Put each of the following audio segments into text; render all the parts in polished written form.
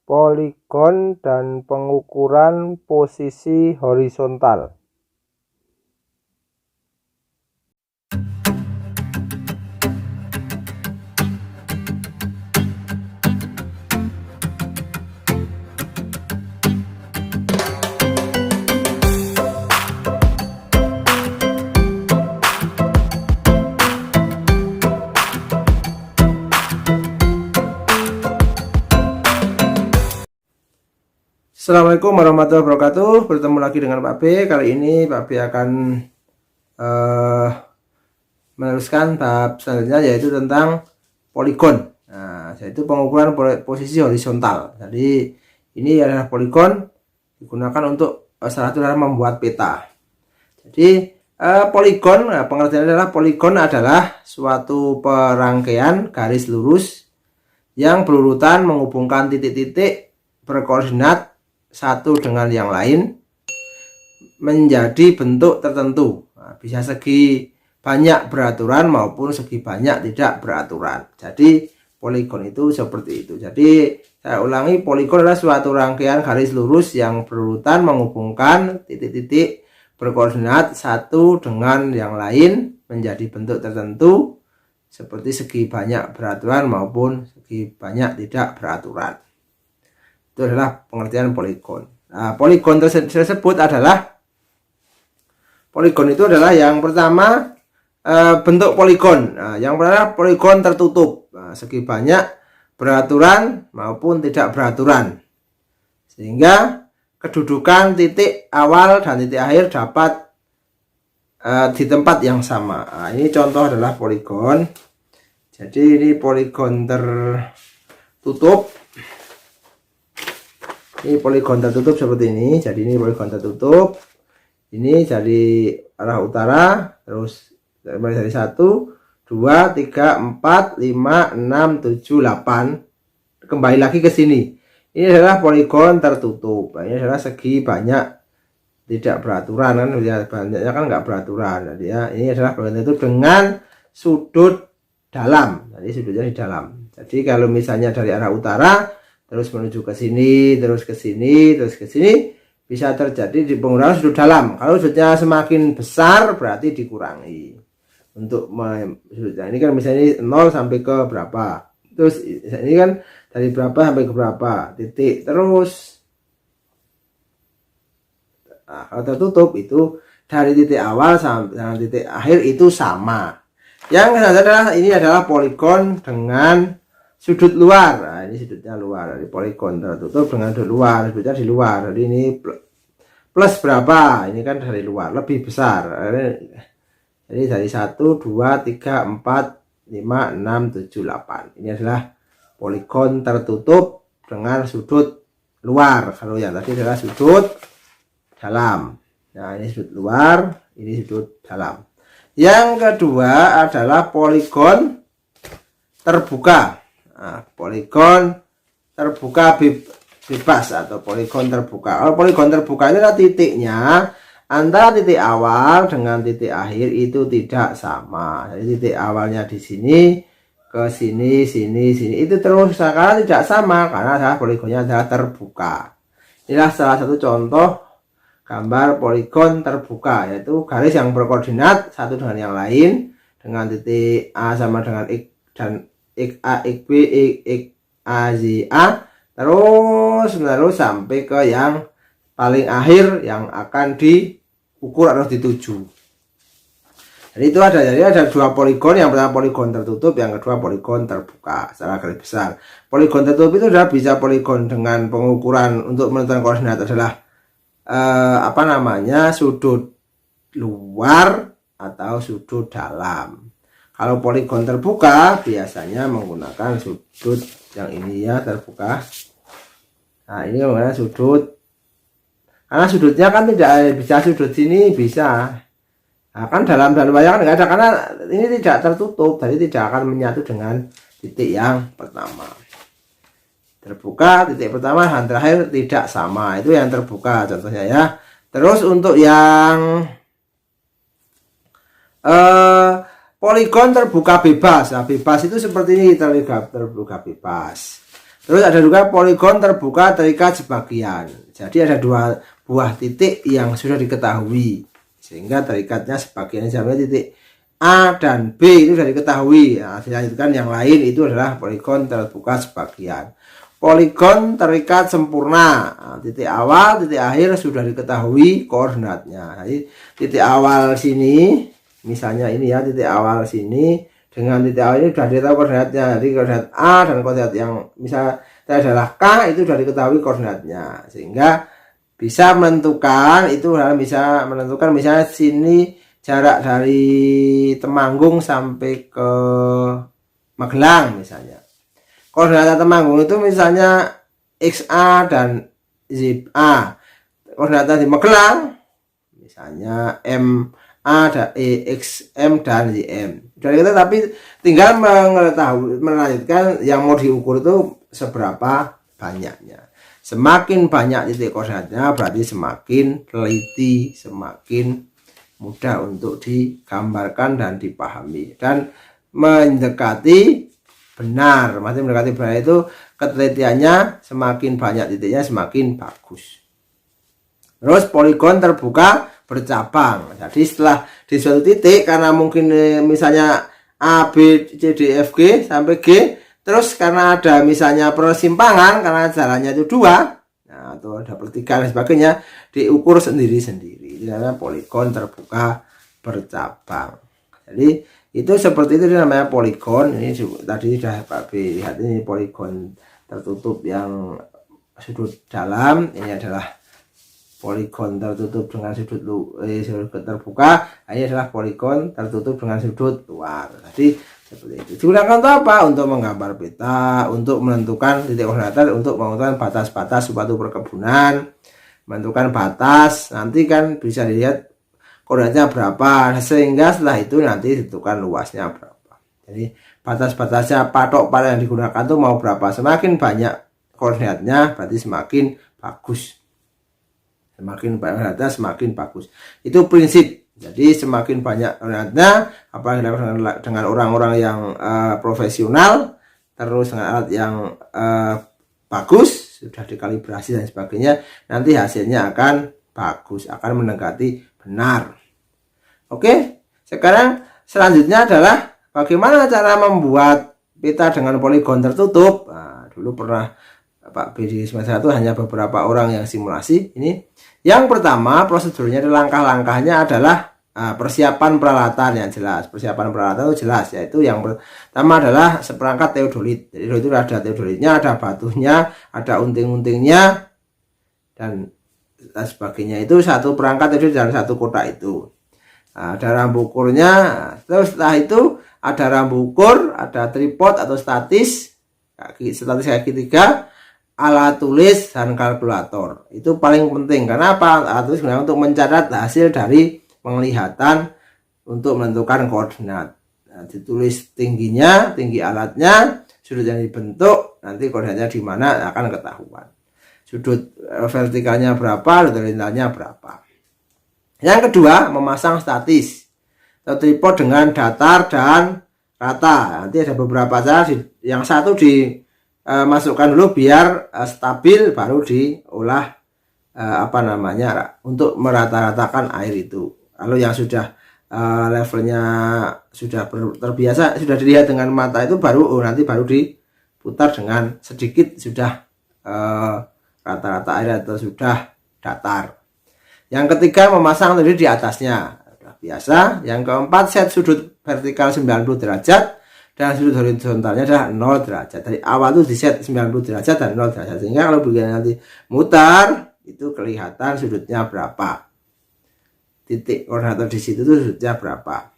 poligon dan pengukuran posisi horizontal. Assalamualaikum warahmatullahi wabarakatuh. Bertemu lagi dengan Pak B. Kali ini Pak B akan meneruskan tahap selanjutnya, yaitu tentang poligon. Nah, yaitu pengukuran posisi horizontal. Jadi ini adalah poligon digunakan untuk salah satu dalam membuat peta. Jadi poligon, pengertiannya adalah poligon adalah suatu perangkaian garis lurus yang berurutan menghubungkan titik-titik berkoordinat satu dengan yang lain menjadi bentuk tertentu. Nah, bisa segi banyak beraturan maupun segi banyak tidak beraturan. Jadi poligon itu seperti itu. Jadi saya ulangi, poligon adalah suatu rangkaian garis lurus yang berurutan menghubungkan titik-titik berkoordinat satu dengan yang lain menjadi bentuk tertentu seperti segi banyak beraturan maupun segi banyak tidak beraturan. Itu adalah pengertian poligon. Nah, poligon tersebut adalah, poligon itu adalah yang pertama bentuk poligon. Nah, yang pertama poligon tertutup, segi banyak beraturan maupun tidak beraturan, sehingga kedudukan titik awal dan titik akhir dapat di tempat yang sama. Nah, ini contoh adalah poligon. Jadi ini poligon tertutup. Ini poligon tertutup seperti ini. Jadi ini poligon tertutup. Ini dari arah utara, terus dari 1, 2, 3, 4, 5, 6, 7, 8. Kembali lagi ke sini. Ini adalah poligon tertutup. Ini adalah segi banyak tidak beraturan, kan banyaknya kan nggak beraturan. Jadi ya, ini adalah poligon tertutup dengan sudut dalam. Jadi sudutnya di dalam. Jadi kalau misalnya dari arah utara terus menuju ke sini, terus ke sini, terus ke sini, bisa terjadi di pengurangan sudut dalam. Kalau sudutnya semakin besar berarti dikurangi. Untuk sudutnya ini kan misalnya 0 sampai ke berapa. Terus ini kan dari berapa sampai ke berapa titik. Terus nah, kalau tertutup itu dari titik awal sampai titik akhir itu sama. Yang adalah ini adalah poligon dengan sudut luar. Nah, ini sudutnya luar dari poligon tertutup dengan sudut luar, sudutnya di luar. Jadi ini plus berapa? Ini kan dari luar lebih besar. Jadi dari 1, 2, 3, 4, 5, 6, 7, 8. Ini adalah poligon tertutup dengan sudut luar. Kalau yang tadi adalah sudut dalam. Nah, ini sudut luar, ini sudut dalam. Yang kedua adalah poligon terbuka. Nah, poligon terbuka bebas atau poligon terbuka. Kalau poligon terbuka itu adalah titiknya antara titik awal dengan titik akhir itu tidak sama. Jadi titik awalnya di sini ke sini, sini, sini itu terus sekarang tidak sama karena adalah poligonnya adalah terbuka. Inilah salah satu contoh gambar poligon terbuka, yaitu garis yang berkoordinat satu dengan yang lain dengan titik A sama dengan X dan X A X B X A Z A terus sampai ke yang paling akhir yang akan diukur atau dituju. Jadi itu ada dua poligon, yang pertama poligon tertutup, yang kedua poligon terbuka secara garis besar. Poligon tertutup itu adalah bisa poligon dengan pengukuran untuk menentukan koordinat adalah sudut luar atau sudut dalam. Kalau poligon terbuka biasanya menggunakan sudut yang ini ya, terbuka. Nah, ini menggunakan sudut. Karena sudutnya kan tidak bisa sudut sini bisa. Nah, kan dalam dan luar kan enggak ada karena ini tidak tertutup, jadi tidak akan menyatu dengan titik yang pertama. Terbuka titik pertama dan terakhir tidak sama. Itu yang terbuka contohnya ya. Terus untuk yang poligon terbuka bebas. Nah, bebas itu seperti ini, terbuka bebas. Terus ada juga poligon terbuka terikat sebagian. Jadi ada dua buah titik yang sudah diketahui, sehingga terikatnya sebagian. Sampai titik A dan B itu sudah diketahui. Nah, dilanjutkan yang lain itu adalah poligon terbuka sebagian. Poligon terikat sempurna. Nah, titik awal, titik akhir sudah diketahui koordinatnya. Jadi titik awal sini, misalnya ini ya, titik awal sini dengan titik awal ini sudah diketahui koordinatnya. Jadi koordinat A dan koordinat yang misalnya adalah K itu sudah diketahui koordinatnya, sehingga bisa menentukan itu bisa menentukan misalnya sini jarak dari Temanggung sampai ke Magelang misalnya. Koordinat Temanggung itu misalnya XA dan ZA. Koordinat di Magelang misalnya MA dan XM dan YM. Dari itu tapi tinggal mengetahui melanjutkan yang mau diukur itu seberapa banyaknya. Semakin banyak titik koordinatnya berarti semakin teliti, semakin mudah untuk digambarkan dan dipahami dan mendekati benar. Maksudnya mendekati benar itu ketelitiannya semakin banyak titiknya semakin bagus. Terus poligon terbuka bercabang. Jadi setelah di suatu titik karena mungkin misalnya A, B, C, D, F, G sampai G, terus karena ada misalnya persimpangan karena jalannya itu dua, nah, atau ada pertigaan dan sebagainya, diukur sendiri-sendiri. Ini namanya poligon terbuka bercabang. Jadi itu seperti itu namanya poligon. Ini tadi sudah Pak B lihat, ini poligon tertutup yang sudut dalam. Ini adalah poligon tertutup dengan sudut terbuka. Ini adalah poligon tertutup dengan sudut luar. Jadi seperti itu. Digunakan untuk apa? Untuk menggambar peta, untuk menentukan titik koordinat, untuk menentukan batas-batas suatu perkebunan, menentukan batas. Nanti kan bisa dilihat koordinatnya berapa, sehingga setelah itu nanti ditentukan luasnya berapa. Jadi batas-batasnya patok yang digunakan itu mau berapa. Semakin banyak koordinatnya berarti semakin bagus. Semakin banyak koordinatnya semakin bagus. Itu prinsip. Jadi semakin banyak koordinatnya, apalagi dengan orang-orang yang profesional, terus dengan alat yang bagus, sudah dikalibrasi dan sebagainya, nanti hasilnya akan bagus, akan mendekati benar. Oke, sekarang selanjutnya adalah bagaimana cara membuat peta dengan poligon tertutup. Nah, dulu pernah Pak B di semester 1 hanya beberapa orang yang simulasi. Ini yang pertama prosedurnya dan langkah-langkahnya adalah persiapan peralatan yang jelas. Persiapan peralatan itu jelas, yaitu yang pertama adalah seperangkat teodolit. Jadi itu ada teodolitnya, ada batunya, ada unting-untingnya dan sebagainya. Itu satu perangkat teodolit dalam satu kotak itu. Ada rambu ukurnya. Terus setelah itu ada rambu ukur, ada tripod atau statis kaki 3, alat tulis dan kalkulator. Itu paling penting. Karena apa? Alat tulis gunakan untuk mencatat hasil dari penglihatan untuk menentukan koordinat. Nah, ditulis tingginya, tinggi alatnya, sudut yang dibentuk, nanti koordinatnya di mana akan ketahuan. Sudut vertikalnya berapa, longitudinalnya berapa. Yang kedua, memasang statis atau tripod dengan datar dan rata. Nanti ada beberapa cara. Yang satu dimasukkan dulu biar stabil, baru diolah untuk merata-ratakan air itu. Kalau yang sudah levelnya sudah terbiasa, sudah dilihat dengan mata itu nanti baru diputar dengan sedikit sudah rata-rata air atau sudah datar. Yang ketiga, memasang tadi di atasnya, sudah biasa. Yang keempat, set sudut vertikal 90 derajat dan sudut horizontalnya adalah 0 derajat. Dari awal itu di set 90 derajat dan 0 derajat, sehingga kalau begini nanti mutar itu kelihatan sudutnya berapa, titik koordinat di situ itu sudutnya berapa.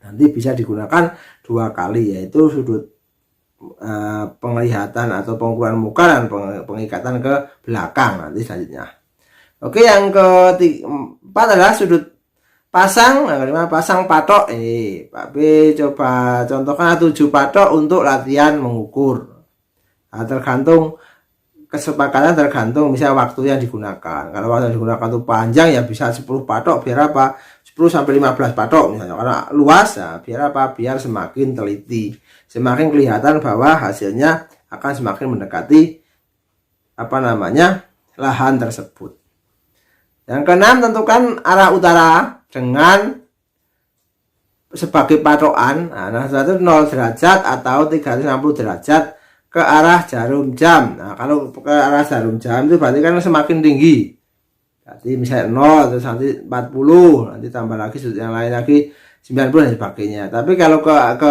Nanti bisa digunakan 2 kali, yaitu sudut penglihatan atau pengukuran muka dan pengikatan ke belakang nanti selanjutnya. Oke, yang keempat adalah sudut pasang. Yang kelima, pasang patok. Ini Pak B coba contohkan 7 patok untuk latihan mengukur. Nah, tergantung kesepakatan, tergantung misalnya waktu yang digunakan. Kalau waktu yang digunakan itu panjang ya bisa 10 patok, biar apa? 10 sampai 15 patok misalnya. Karena luas ya, biar apa? Biar semakin teliti, semakin kelihatan bahwa hasilnya akan semakin mendekati lahan tersebut. Yang keenam, tentukan arah utara dengan sebagai patokan. Nah, satu 0 derajat atau 360 derajat ke arah jarum jam. Nah, kalau ke arah jarum jam itu berarti kan semakin tinggi. Jadi misalnya 0, terus nanti 40, nanti tambah lagi sudut yang lain lagi 90 dan sebagainya. Tapi kalau ke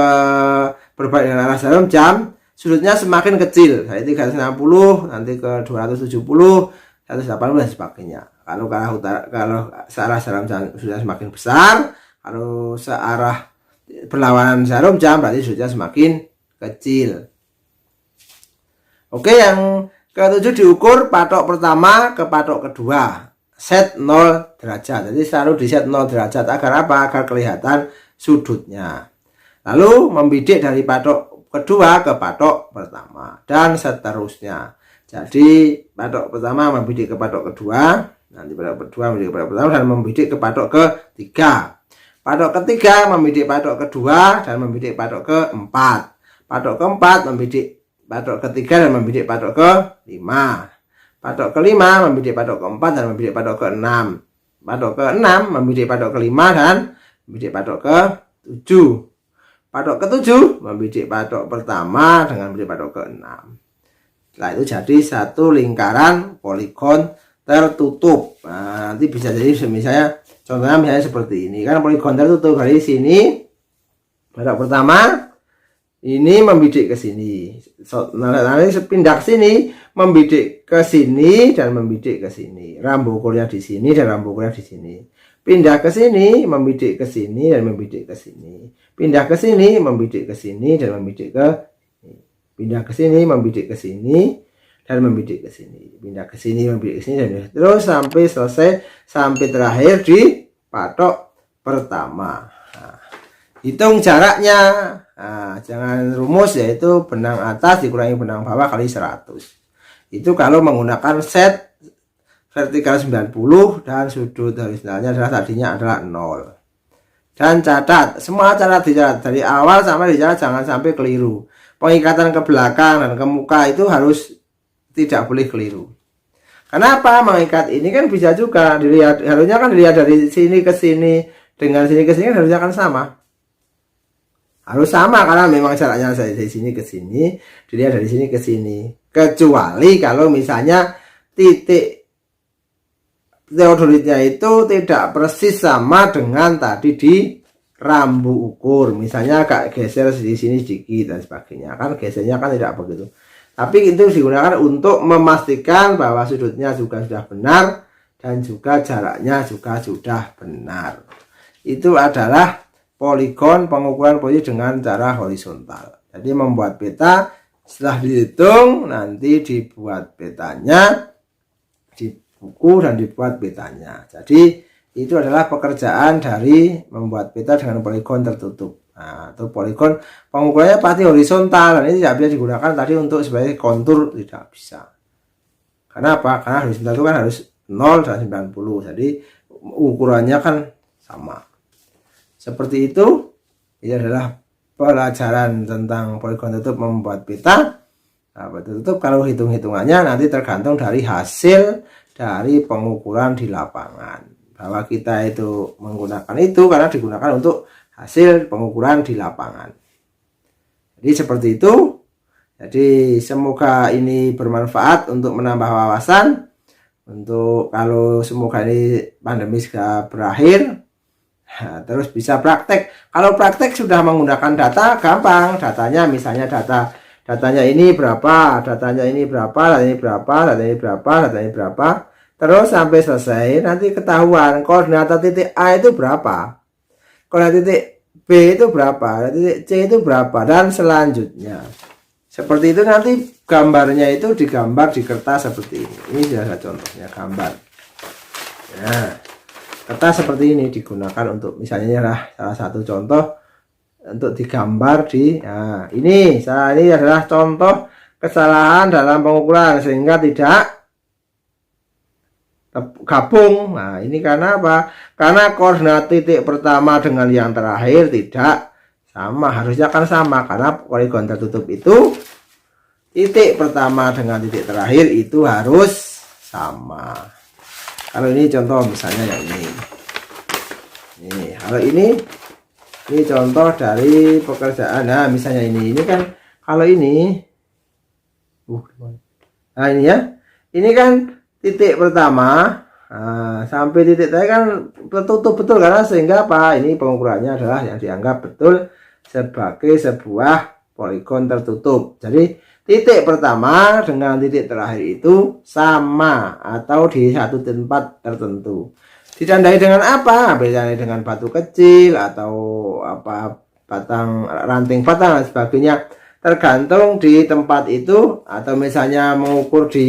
berbalik dengan arah jarum jam, sudutnya semakin kecil. Jadi 360, nanti ke 270, 180 dan sebagainya. Kalau ke arah utara, kalau searah jarum jam sudutnya semakin besar, kalau searah berlawanan jarum jam berarti sudutnya semakin kecil. Oke, yang ke-7 diukur patok pertama ke patok kedua. Set 0 derajat. Jadi selalu di set 0 derajat agar apa? Agar kelihatan sudutnya. Lalu membidik dari patok kedua ke patok pertama dan seterusnya. Jadi patok pertama membidik ke patok kedua, nanti patok kedua membidik ke patok pertama dan membidik ke patok ketiga. Patok ketiga membidik patok kedua dan membidik patok keempat. Patok keempat membidik patok ketiga dan membidik patok kelima. Patok kelima membidik patok keempat dan membidik patok keenam. Patok keenam membidik patok kelima dan membidik patok ketujuh. Patok ketujuh membidik patok pertama dengan membidik patok keenam. Setelah itu jadi satu lingkaran poligon tertutup. Nah, nanti bisa jadi misalnya contohnya misalnya seperti ini, kan poligon tertutup dari sini patok pertama ini membidik ke sini. Nanti pindah ke sini, membidik ke sini dan membidik ke sini. Rambu ukurnya di sini dan rambu ukurnya di sini. Pindah ke sini, membidik ke sini dan membidik ke sini. Pindah ke sini, membidik ke sini dan membidik ke sini. Pindah ke sini, membidik ke sini dan membidik ke sini. Pindah ke sini, membidik ke sini dan terus sampai selesai, sampai terakhir di patok pertama. Nah, hitung jaraknya. Nah, jangan rumus, yaitu benang atas dikurangi benang bawah kali 100. Itu kalau menggunakan set vertikal 90 dan sudut horizontalnya adalah tadinya adalah 0. Dan catat, semua cara dicatat dari awal sampai dicatat, jangan sampai keliru. Pengikatan ke belakang dan ke muka itu harus tidak boleh keliru. Kenapa? Mengikat ini kan bisa juga dilihat, harusnya kan dilihat dari sini ke sini dengan sini ke sini harusnya kan sama. Harus sama karena memang jaraknya dari sini ke sini, dilihat dari sini ke sini. Kecuali kalau misalnya titik teodolitnya itu tidak persis sama dengan tadi di rambu ukur. Misalnya agak geser di sini sedikit dan sebagainya. Kan gesernya kan tidak begitu. Tapi itu digunakan untuk memastikan bahwa sudutnya juga sudah benar dan juga jaraknya juga sudah benar. Itu adalah poligon, pengukuran posisi dengan cara horizontal. Jadi membuat peta, setelah dihitung nanti dibuat petanya di buku dan dibuat petanya. Jadi itu adalah pekerjaan dari membuat peta dengan poligon tertutup. Nah, atau poligon pengukurannya pasti horizontal dan ini tidak bisa digunakan tadi untuk sebagai kontur, tidak bisa. Karena apa? Karena horizontal itu kan harus 0 dan 90. Jadi ukurannya kan sama. Seperti itu, ini adalah pelajaran tentang poligon tertutup membuat peta. Nah, tertutup kalau hitung-hitungannya nanti tergantung dari hasil dari pengukuran di lapangan. Bahwa kita itu menggunakan itu karena digunakan untuk hasil pengukuran di lapangan. Jadi seperti itu. Jadi semoga ini bermanfaat untuk menambah wawasan. Untuk kalau semoga ini pandemi segera berakhir. Nah, terus bisa praktek. Kalau praktek sudah menggunakan data gampang. Datanya misalnya datanya ini berapa, datanya ini berapa, datanya ini berapa, datanya ini berapa, datanya ini berapa. Terus sampai selesai nanti ketahuan koordinat titik A itu berapa, koordinat titik B itu berapa, titik C itu berapa dan selanjutnya. Seperti itu nanti gambarnya itu digambar di kertas seperti ini. Ini sudah contohnya gambar. Nah, kertas seperti ini digunakan untuk misalnya lah salah satu contoh untuk digambar di ini adalah contoh kesalahan dalam pengukuran sehingga tidak gabung. Nah, ini karena apa? Karena koordinat titik pertama dengan yang terakhir tidak sama, harusnya kan sama karena poligon tertutup itu titik pertama dengan titik terakhir itu harus sama. Kalau ini contoh misalnya yang ini. Kalau ini contoh dari pekerjaan. Nah, misalnya ini kan kalau ini nah ini ya. Ini kan titik pertama sampai titik terakhir kan tertutup betul karena sehingga apa? Ini pengukurannya adalah yang dianggap betul sebagai sebuah poligon tertutup. Jadi titik pertama dengan titik terakhir itu sama atau di satu tempat tertentu. Ditandai dengan apa? Ditandai dengan batu kecil atau apa, batang, ranting batang dan sebagainya. Tergantung di tempat itu, atau misalnya mengukur di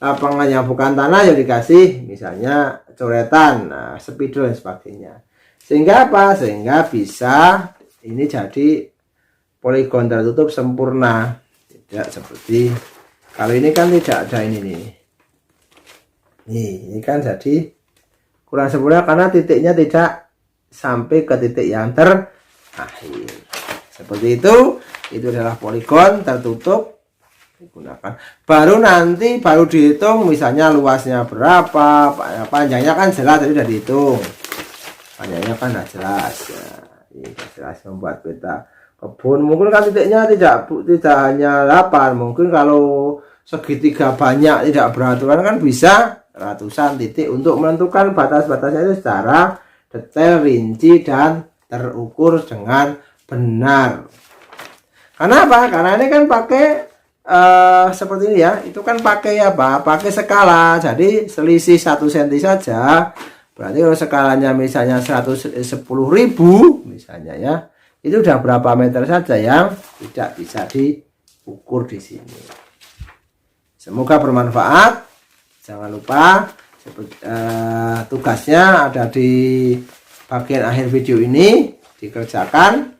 lapangan yang bukan tanah ya dikasih misalnya coretan, spidol dan sebagainya. Sehingga apa? Sehingga bisa ini jadi poligon tertutup sempurna. Tidak seperti kalau ini kan tidak ada ini nih. Ini kan jadi kurang sempurna karena titiknya tidak sampai ke titik yang terakhir. Seperti itu adalah poligon tertutup digunakan. Baru nanti baru dihitung misalnya luasnya berapa, panjangnya kan jelas tadi sudah dihitung. Panjangnya kan sudah jelas ya. Ini jelas membuat peta kebun. Mungkin kan titiknya tidak hanya 8, mungkin kalau segitiga banyak tidak beraturan kan bisa ratusan titik untuk menentukan batas-batasnya itu secara detail, rinci dan terukur dengan benar. Kenapa? Karena ini kan pakai seperti ini ya. Itu kan pakai apa? Pakai skala. Jadi selisih 1 cm saja. Berarti kalau skalanya misalnya 110.000 misalnya ya, itu udah berapa meter saja yang tidak bisa diukur di sini. Semoga bermanfaat. Jangan lupa tugasnya ada di bagian akhir video ini, dikerjakan.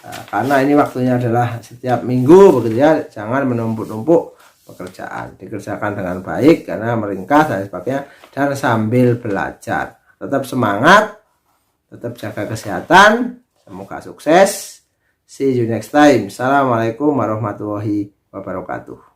Karena ini waktunya adalah setiap minggu begitu ya, jangan menumpuk-numpuk pekerjaan, dikerjakan dengan baik karena meringkas dan sebagainya, dan sambil belajar. Tetap semangat, tetap jaga kesehatan, semoga sukses. See you next time. Assalamualaikum warahmatullahi wabarakatuh.